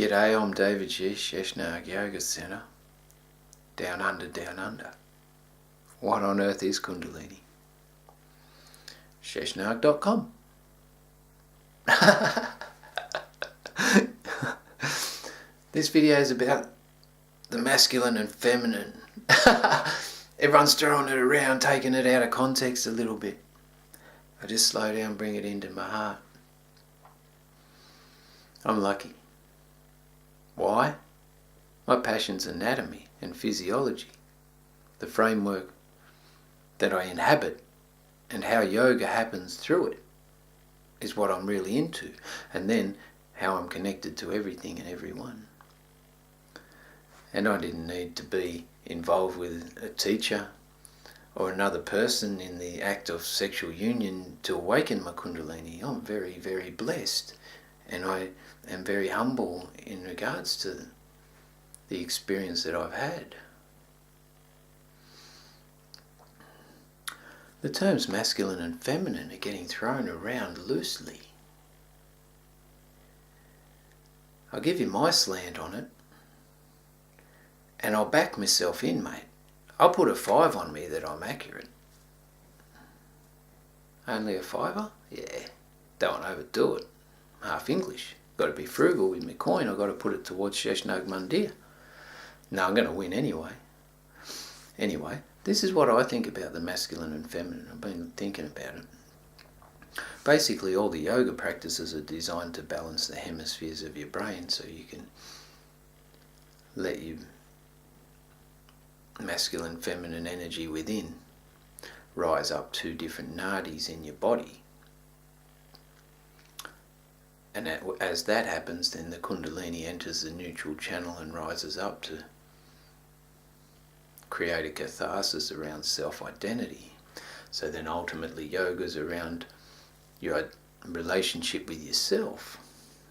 G'day, omdevaji, Sheshnag Yoga Center. Down under, down under. What on earth is Kundalini? Sheshnag.com. This video is about the masculine and feminine. Everyone's throwing it around, taking it out of context a little bit. I just slow down, bring it into my heart. I'm lucky. Why? My passion's anatomy and physiology, the framework that I inhabit and how yoga happens through it is what I'm really into, and then how I'm connected to everything and everyone. And I didn't need to be involved with a teacher or another person in the act of sexual union to awaken my Kundalini. I'm very, very blessed, and I am very humble in regards to the experience that I've had. The terms masculine and feminine are getting thrown around loosely. I'll give you my slant on it, and I'll back myself in, mate. I'll put a 5 on me that I'm accurate. Only a 5er? Yeah, don't want to overdo it. Half English. Got to be frugal with my coin. I've got to put it towards Sheshnag Mundir. No, I'm going to win anyway. Anyway, this is what I think about the masculine and feminine. I've been thinking about it. Basically, all the yoga practices are designed to balance the hemispheres of your brain so you can let your masculine, feminine energy within rise up to different nadis in your body. And as that happens, then the Kundalini enters the neutral channel and rises up to create a catharsis around self-identity. So then ultimately yoga's around your relationship with yourself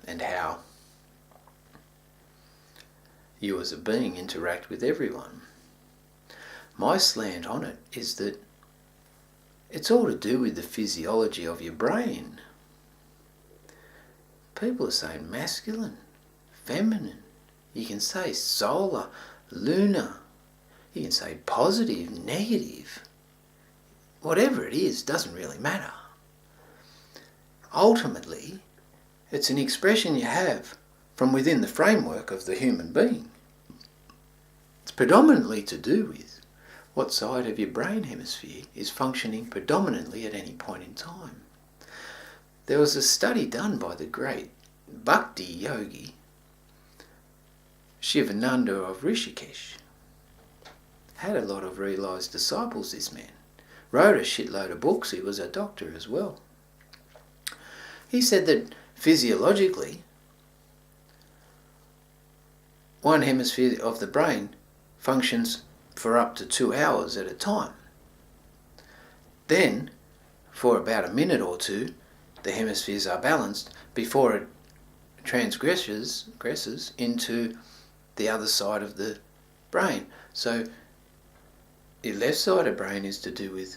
and how you as a being interact with everyone. My slant on it is that it's all to do with the physiology of your brain. People are saying masculine, feminine. You can say solar, lunar. You can say positive, negative. Whatever it is, doesn't really matter. Ultimately, it's an expression you have from within the framework of the human being. It's predominantly to do with what side of your brain hemisphere is functioning predominantly at any point in time. There was a study done by the great Bhakti yogi Shivananda of Rishikesh. Had a lot of realised disciples, this man. Wrote a shitload of books. He was a doctor as well. He said that physiologically, one hemisphere of the brain functions for up to 2 hours at a time. Then, for about a minute or two, the hemispheres are balanced before it transgresses into the other side of the brain. So your left side of brain is to do with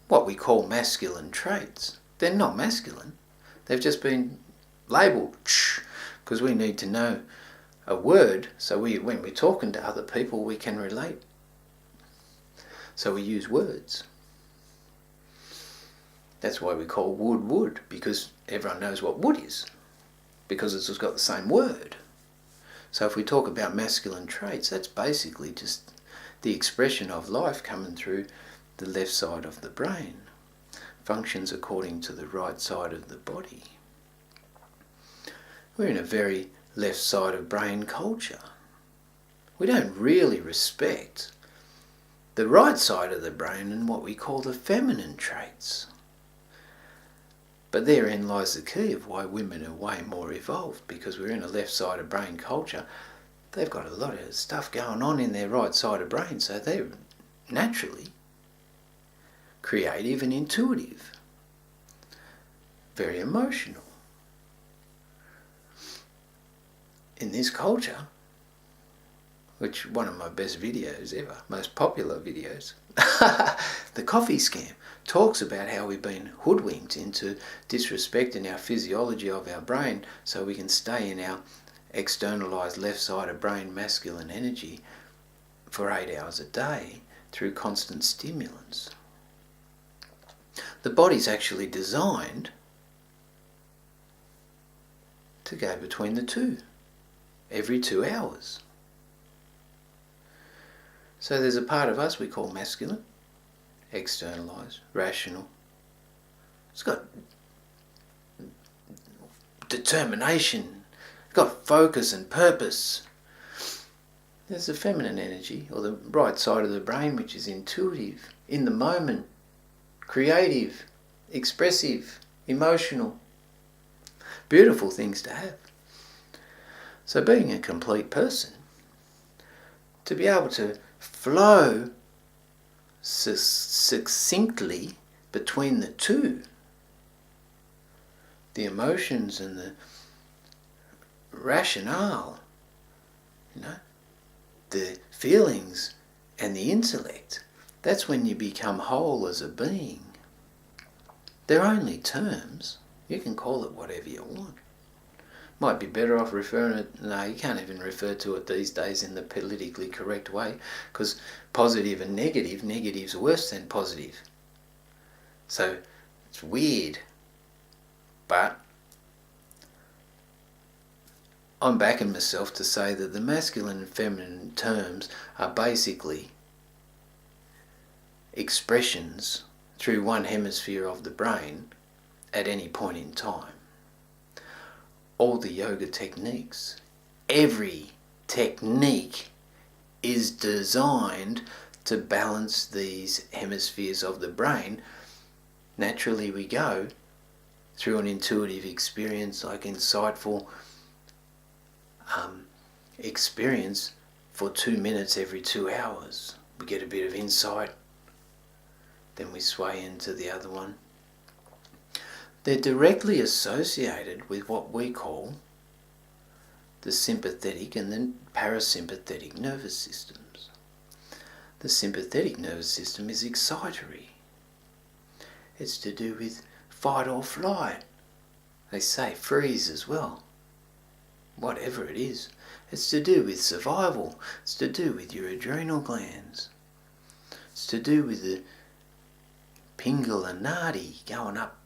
what we call masculine traits. They're not masculine. They've just been labelled because we need to know a word so when we're talking to other people we can relate. So we use words. That's why we call wood wood, because everyone knows what wood is, because it's got the same word. So if we talk about masculine traits, that's basically just the expression of life coming through the left side of the brain. Functions according to the right side of the body. We're in a very left side of brain culture. We don't really respect the right side of the brain and what we call the feminine traits. But therein lies the key of why women are way more evolved, because we're in a left side of brain culture. They've got a lot of stuff going on in their right side of brain, so they're naturally creative and intuitive, very emotional. In this culture, which one of my best videos ever, most popular videos, the coffee scam, talks about how we've been hoodwinked into disrespecting our physiology of our brain so we can stay in our externalized left-sided brain masculine energy for 8 hours a day through constant stimulants. The body's actually designed to go between the two every 2 hours. So there's a part of us we call masculine, externalized, rational. It's got determination, it's got focus and purpose. There's the feminine energy, or the right side of the brain, which is intuitive, in the moment, creative, expressive, emotional. Beautiful things to have. So being a complete person, to be able to flow succinctly between the two, the emotions and the rationale, the feelings and the intellect, that's when you become whole as a being. They're only terms. You can call it whatever you want. Might be better off referring it, no, you can't even refer to it these days in the politically correct way, because positive and negative's worse than positive. So it's weird. But I'm backing myself to say that the masculine and feminine terms are basically expressions through one hemisphere of the brain at any point in time. All the yoga techniques, every technique is designed to balance these hemispheres of the brain. Naturally we go through an intuitive experience, like insightful experience for 2 minutes every 2 hours. We get a bit of insight, then we sway into the other one. They're directly associated with what we call the sympathetic and the parasympathetic nervous systems. The sympathetic nervous system is excitatory. It's to do with fight or flight. They say freeze as well. Whatever it is. It's to do with survival. It's to do with your adrenal glands. It's to do with the Pingala Nadis going up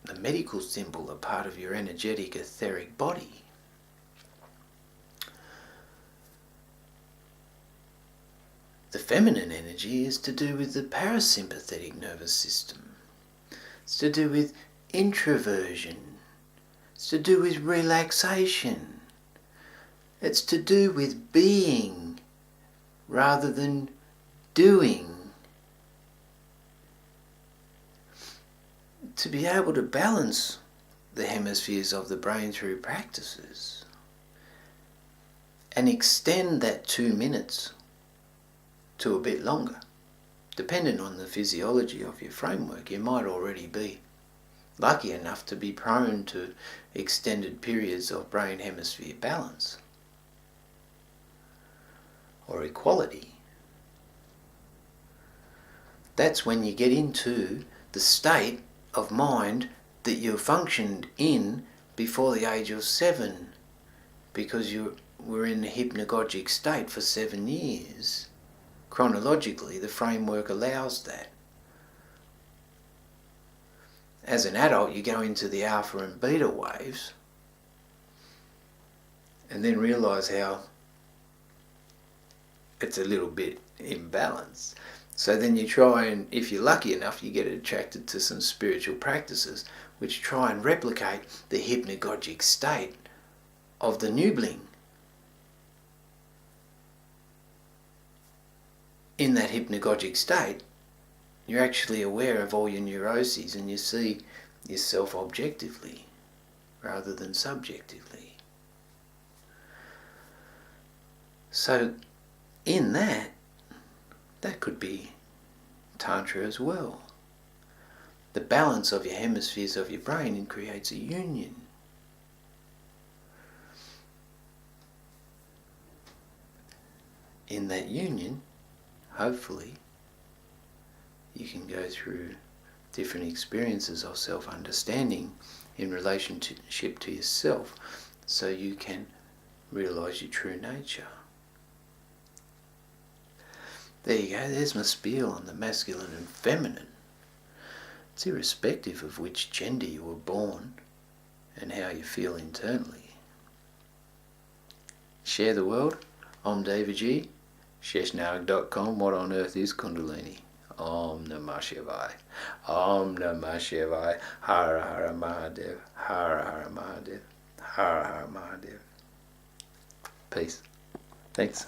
the medical symbol, a part of your energetic etheric body. The feminine energy is to do with the parasympathetic nervous system. It's to do with introversion. It's to do with relaxation. It's to do with being rather than doing. To be able to balance the hemispheres of the brain through practices and extend that 2 minutes to a bit longer. Depending on the physiology of your framework, you might already be lucky enough to be prone to extended periods of brain hemisphere balance or equality. That's when you get into the state of mind that you functioned in before the age of 7, because you were in a hypnagogic state for 7 years. Chronologically, the framework allows that. As an adult, you go into the alpha and beta waves and then realise how it's a little bit imbalanced. So then you try and, if you're lucky enough, you get attracted to some spiritual practices which try and replicate the hypnagogic state of the newbling. In that hypnagogic state, you're actually aware of all your neuroses and you see yourself objectively rather than subjectively. So in that could be Tantra as well. The balance of your hemispheres of your brain creates a union. in that union, hopefully, you can go through different experiences of self-understanding in relationship to yourself, so you can realise your true nature. There you go, there's my spiel on the masculine and feminine. It's irrespective of which gender you were born and how you feel internally. Share the world. Omdevaji. Sheshnag.com. What on earth is Kundalini? Om Namah Shivaya. Om Namah Shivaya. Hara Hara Mahadev. Hara Hara Mahadev. Hara Hara Mahadev. Peace. Thanks.